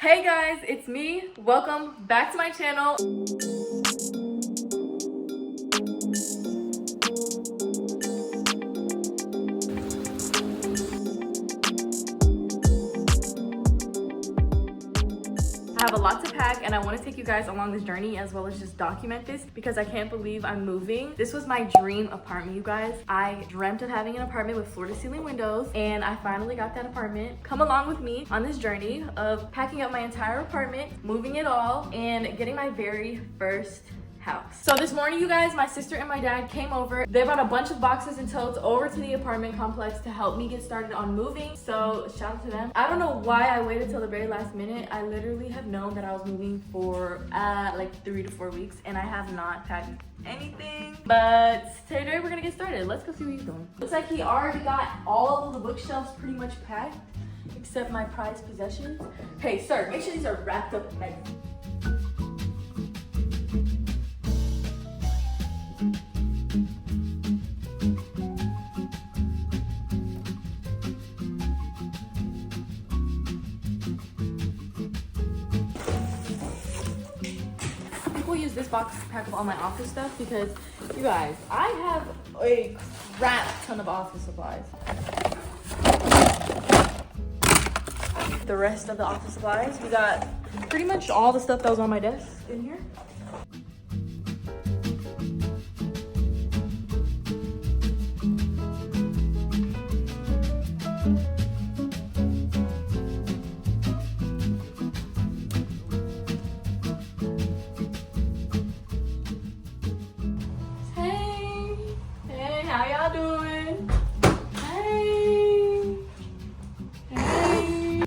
Hey guys, it's me. Welcome back to my channel. I have a lot to pack and I want to take you guys along this journey as well as just document this because I can't believe I'm moving. This was my dream apartment, you guys. I dreamt of having an apartment with floor to ceiling windows and I finally got that apartment. Come along with me on this journey of packing up my entire apartment, moving it all, and getting my very first house. So this morning, you guys, my sister and my dad came over. They brought a bunch of boxes and totes over to the apartment complex to help me get started on moving. So shout out to them. I don't know why I waited till the very last minute. I literally have known that I was moving for like 3 to 4 weeks and I have not packed anything. But today we're gonna get started. Let's go see what he's doing. Looks like he already got all of the bookshelves pretty much packed except my prized possessions. Hey sir, make sure these are wrapped up nice. Use this box to pack up all my office stuff because you guys, I have a crap ton of office supplies. The rest of the office supplies, we got pretty much all the stuff that was on my desk in here. How y'all doing? Hey. Hey.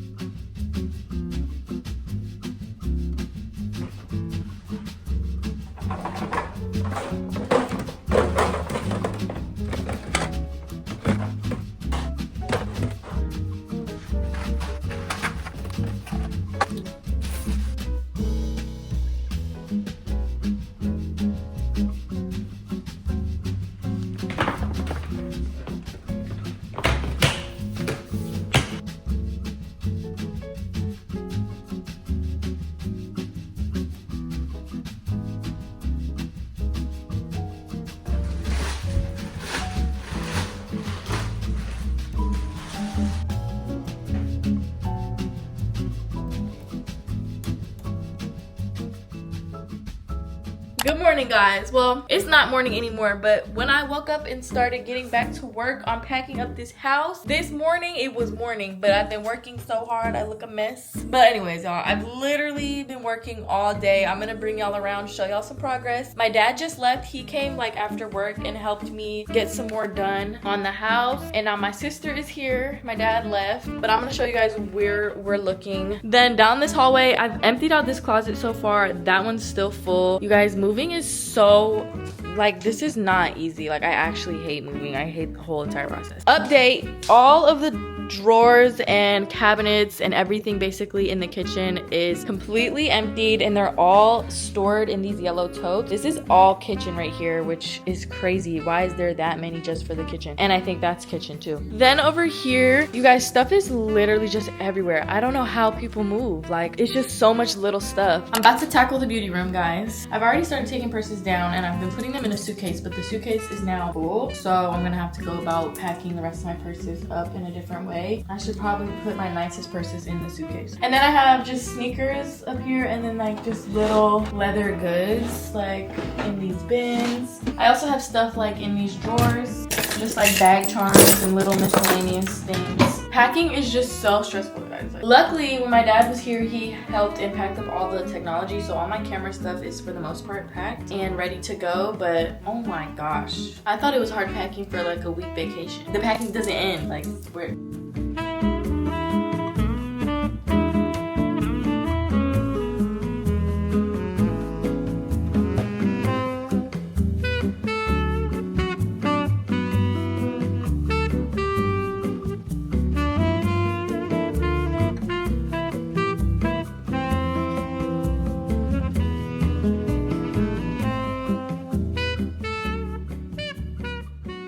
Good morning, guys. Well, it's not morning anymore, but when I woke up and started getting back to work on packing up this house, this morning it was morning, but I've been working so hard I look a mess. But anyways, y'all, I've literally been working all day. I'm gonna bring y'all around, show y'all some progress. My dad just left. He came like after work and helped me get some more done on the house. And now my sister is here. My dad left, but I'm gonna show you guys where we're looking. Then down this hallway, I've emptied out this closet so far. That one's still full. You guys, moving is so, like, this is not easy. Like, I actually hate moving. I hate the whole entire process. Update, all of the drawers and cabinets and everything basically in the kitchen is completely emptied and they're all stored in these yellow totes. This is all kitchen right here, which is crazy. Why is there that many just for the kitchen? And I think that's kitchen too. Then over here, you guys, stuff is literally just everywhere. I don't know how people move. Like, it's just so much little stuff. I'm about to tackle the beauty room, guys. I've already started taking purses down and I've been putting them in a suitcase, but the suitcase is now full. So I'm gonna have to go about packing the rest of my purses up in a different way. I should probably put my nicest purses in the suitcase. And then I have just sneakers up here and then like just little leather goods like in these bins. I also have stuff like in these drawers, just like bag charms and little miscellaneous things. Packing is just so stressful, guys. Like, luckily, when my dad was here, he helped and packed up all the technology, so all my camera stuff is for the most part packed and ready to go. But oh my gosh, I thought it was hard packing for like a week vacation. The packing doesn't end. Like, we're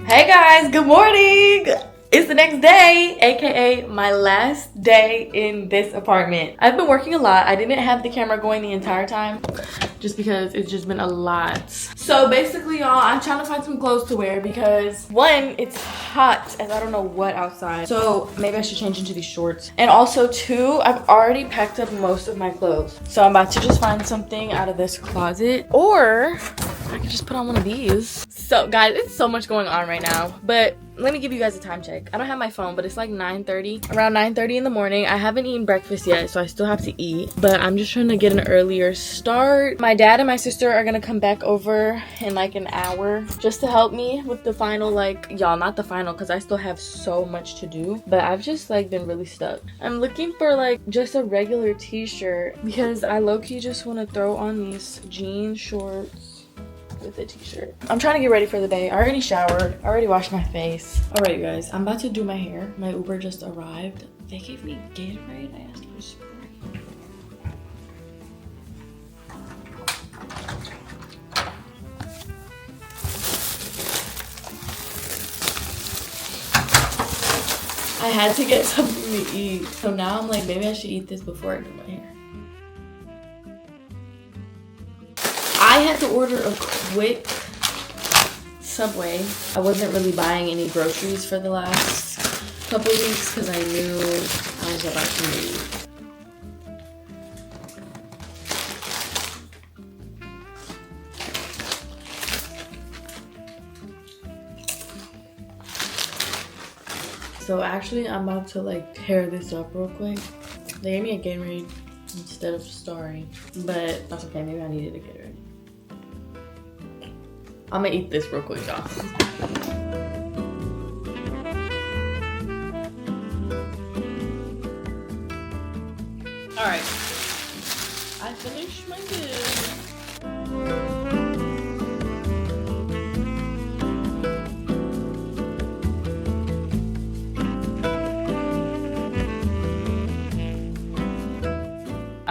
Hey guys, good morning. It's the next day, aka my last day in this apartment. I've been working a lot. I didn't have the camera going the entire time just because it's just been a lot. So basically, y'all, I'm trying to find some clothes to wear because one, it's hot as I don't know what outside. So maybe I should change into these shorts. And also two, I've already packed up most of my clothes. So I'm about to just find something out of this closet, or I could just put on one of these. So guys, it's so much going on right now, but let me give you guys a time check. I don't have my phone, but it's like 9:30. Around 9:30 in the morning. I haven't eaten breakfast yet, so I still have to eat. But I'm just trying to get an earlier start. My dad and my sister are gonna come back over in like an hour just to help me with the final, like, y'all, not the final because I still have so much to do. But I've just like been really stuck. I'm looking for like just a regular t-shirt because I low-key just want to throw on these jean shorts with a t-shirt. I'm trying to get ready for the day. I already showered. I already washed my face. All right, you guys. I'm about to do my hair. My Uber just arrived. They gave me Gatorade. I asked for Sprite. I had to get something to eat. So now I'm like, maybe I should eat this before I do my hair. I had to order a quick Subway. I wasn't really buying any groceries for the last couple weeks because I knew I was about to move. So actually, I'm about to like tear this up real quick. They gave me a Gatorade instead of Starry, but that's okay. Maybe I needed a Gatorade. I'm gonna eat this real quick, y'all. All right, I finished my food.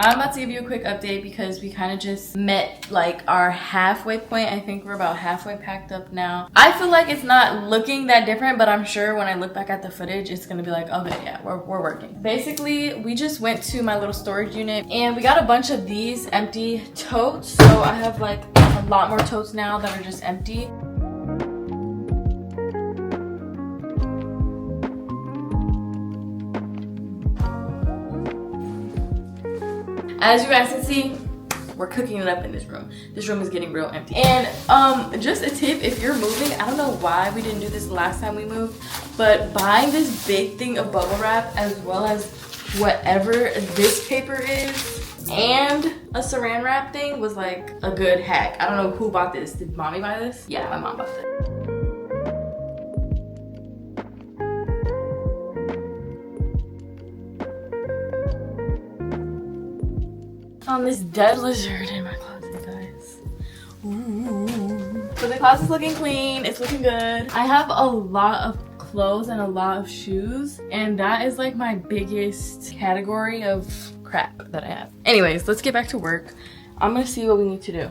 I'm about to give you a quick update because we kind of just met like our halfway point. I think we're about halfway packed up now. I feel like it's not looking that different, but I'm sure when I look back at the footage, it's gonna be like, okay, yeah, we're working. Basically, we just went to my little storage unit and we got a bunch of these empty totes. So I have like a lot more totes now that are just empty. As you guys can see, we're cooking it up in this room. This room is getting real empty. And just a tip, if you're moving, I don't know why we didn't do this last time we moved, but buying this big thing of bubble wrap as well as whatever this paper is and a saran wrap thing was like a good hack. I don't know who bought this. Did mommy buy this? Yeah, my mom bought it. Found this dead lizard in my closet, guys. Ooh. So the closet's looking clean. It's looking good. I have a lot of clothes and a lot of shoes, and that is like my biggest category of crap that I have. Anyways, let's get back to work. I'm gonna see what we need to do.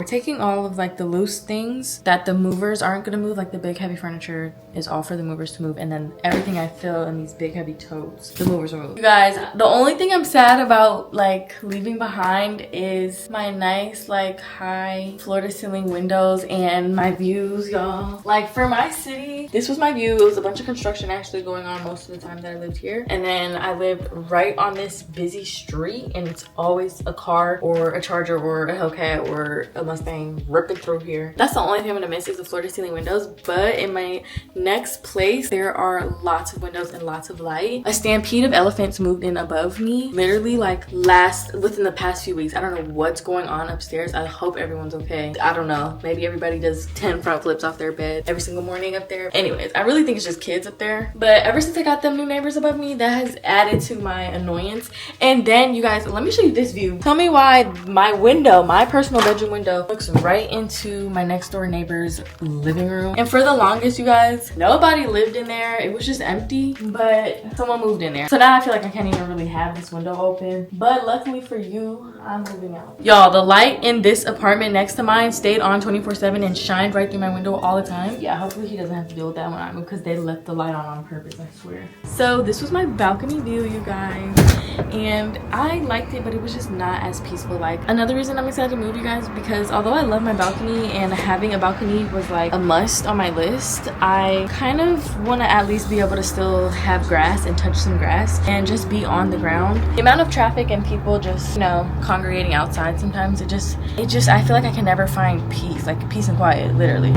We're taking all of like the loose things that the movers aren't gonna move, like the big heavy furniture is all for the movers to move, and then everything I fill in these big heavy totes, the movers will move. You guys, the only thing I'm sad about like leaving behind is my nice like high floor to ceiling windows and my views, y'all. Like for my city, this was my view. It was a bunch of construction actually going on most of the time that I lived here, and then I lived right on this busy street, and it's always a car or a Charger or a Hellcat or a the Mustang ripping through here. That's the only thing I'm gonna miss is the floor to ceiling windows. But in my next place, there are lots of windows and lots of light. A stampede of elephants moved in above me, literally like within the past few weeks. I don't know what's going on upstairs. I hope everyone's okay. I don't know. Maybe everybody does 10 front flips off their bed every single morning up there. Anyways, I really think it's just kids up there. But ever since I got them new neighbors above me, that has added to my annoyance. And then you guys, let me show you this view. Tell me why my window, my personal bedroom window, looks right into my next door neighbor's living room. And for the longest, you guys, nobody lived in there. It was just empty, but someone moved in there. So now I feel like I can't even really have this window open. But luckily for you, I'm moving out. Y'all, the light in this apartment next to mine stayed on 24/7 and shined right through my window all the time. Yeah, hopefully he doesn't have to deal with that when I move because they left the light on purpose, I swear. So this was my balcony view, you guys. And I liked it, but it was just not as peaceful. Like, another reason I'm excited to move, you guys, because although I love my balcony and having a balcony was like a must on my list, I kind of want to at least be able to still have grass and touch some grass and just be on the ground. The amount of traffic and people just, you know, congregating outside sometimes, it just I feel like I can never find peace, like peace and quiet, literally.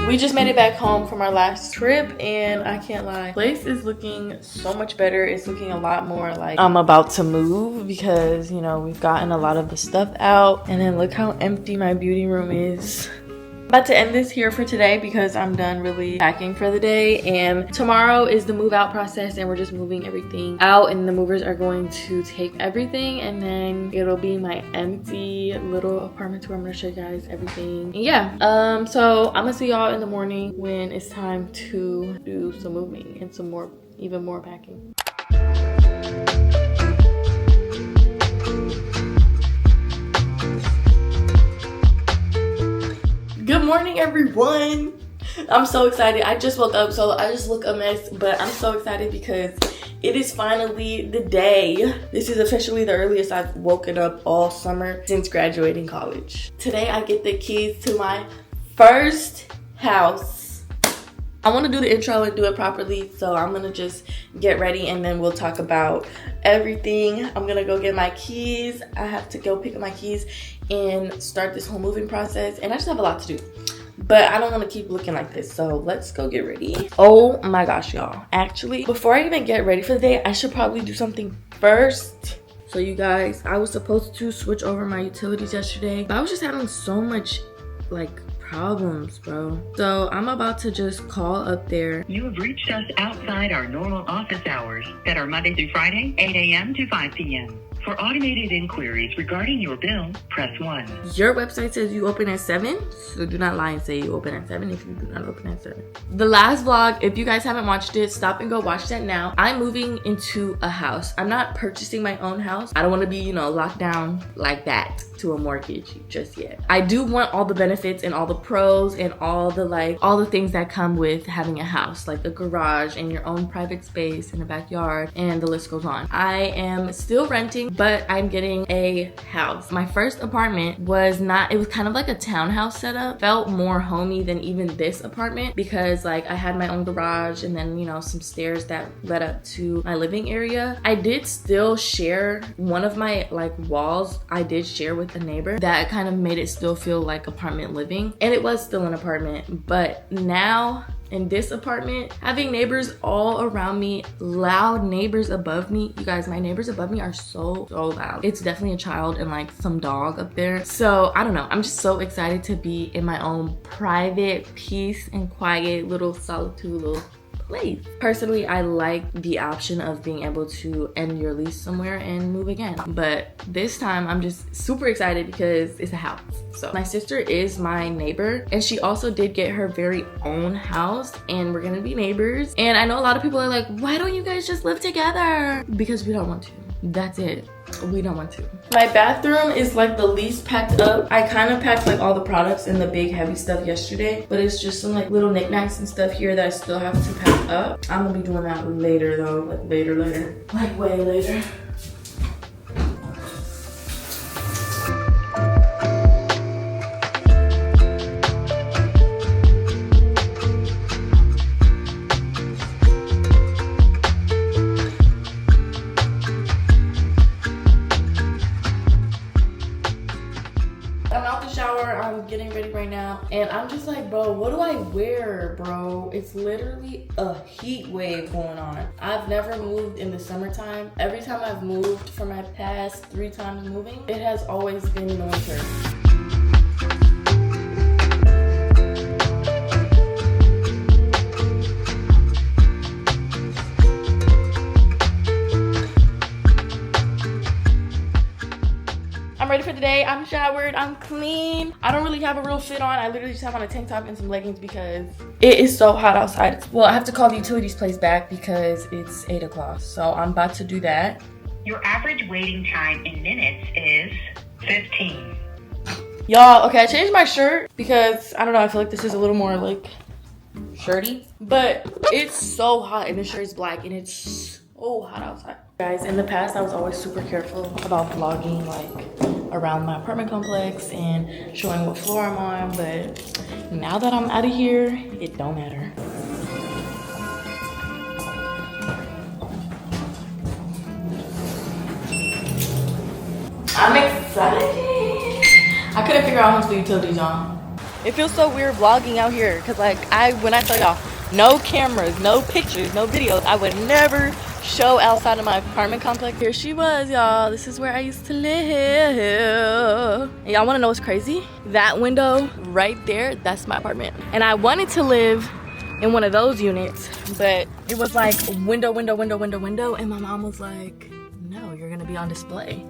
We just made it back home from our last trip and I can't lie, place is looking so much better. It's looking a lot more like I'm about to move because, you know, we've gotten a lot of the stuff out. And then look how empty my beauty room is. About to end this here for today because I'm done really packing for the day, and tomorrow is the move out process and we're just moving everything out, and the movers are going to take everything and then it'll be my empty little apartment tour. I'm gonna show you guys everything. And yeah, so I'm gonna see y'all in the morning when it's time to do some moving and some more, even more packing. Good morning, everyone. I'm so excited. I just woke up, so I just look a mess, but I'm so excited because it is finally the day. This is officially the earliest I've woken up all summer since graduating college. Today I get the keys to my first house. I want to do the intro and do it properly, so I'm gonna just get ready and then we'll talk about everything. I'm gonna go get my keys. I have to go pick up my keys and start this whole moving process, and I just have a lot to do, but I don't want to keep looking like this, so let's go get ready. Oh my gosh, y'all, actually before I even get ready for the day, I should probably do something first. So you guys, I was supposed to switch over my utilities yesterday, but I was just having so much like problems, bro. So I'm about to just call up there. You have reached us outside our normal office hours that are Monday through Friday, 8 a.m. to 5 p.m. For automated inquiries regarding your bill, press 1. Your website says you open at 7, so do not lie and say you open at 7 if you do not open at 7. The last vlog, if you guys haven't watched it, stop and go watch that now. I'm moving into a house. I'm not purchasing my own house. I don't want to be, you know, locked down like that to a mortgage just yet. I do want all the benefits and all the pros and all the things that come with having a house, like a garage and your own private space and a backyard, and the list goes on. I am still renting, but I'm getting a house. My first apartment was not, it was kind of like a townhouse setup. Felt more homey than even this apartment because like I had my own garage and then, you know, some stairs that led up to my living area. I did still share one of my like walls. I did share with a neighbor. That kind of made it still feel like apartment living, and it was still an apartment. But now in this apartment, having neighbors all around me, loud neighbors above me. You guys, my neighbors above me are so loud. It's definitely a child and like some dog up there. So I don't know, I'm just so excited to be in my own private peace and quiet little solitude little place. Personally, I like the option of being able to end your lease somewhere and move again. But this time I'm just super excited because it's a house. So my sister is my neighbor and she also did get her very own house and we're gonna be neighbors. And I know a lot of people are like, why don't you guys just live together? Because we don't want to. That's it. We don't want to. My bathroom is like the least packed up. I kind of packed like all the products and the big heavy stuff yesterday, but it's just some like little knickknacks and stuff here that I still have to pack up. I'm gonna be doing that later though, like later. Like way later. I'm getting ready right now and I'm just like, bro, what do I wear, bro? It's literally a heat wave going on. I've never moved in the summertime. Every time I've moved for my past 3 times moving, it has always been in the winter. I'm ready for the day. I'm showered, I'm clean. I don't really have a real fit on. I literally just have on a tank top and some leggings because it is so hot outside. Well, I have to call the utilities place back because it's 8 o'clock. So I'm about to do that. Your average waiting time in minutes is 15. Y'all, okay, I changed my shirt because, I don't know, I feel like this is a little more like shirty. But it's so hot and the shirt is black and it's so hot outside. Guys, in the past, I was always super careful about vlogging like around my apartment complex and showing what floor I'm on, but now that I'm out of here, it don't matter. I'm excited. I couldn't figure out how to utilities on. It feels so weird vlogging out here because like when I tell y'all, no cameras, no pictures, no videos, I would never show outside of my apartment complex. Here she was, y'all. This is where I used to live. And y'all wanna know what's crazy? That window right there, that's my apartment. And I wanted to live in one of those units, but it was like window, and my mom was like, no, you're gonna be on display.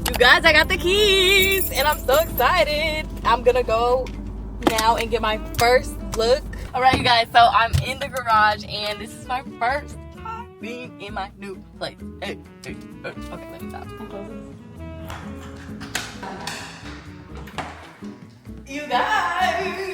You guys, I got the keys and I'm so excited. I'm gonna go now and get my first look. All right, you guys, so I'm in the garage and this is my first time being in my new place. Hey. Okay, let me stop. You guys,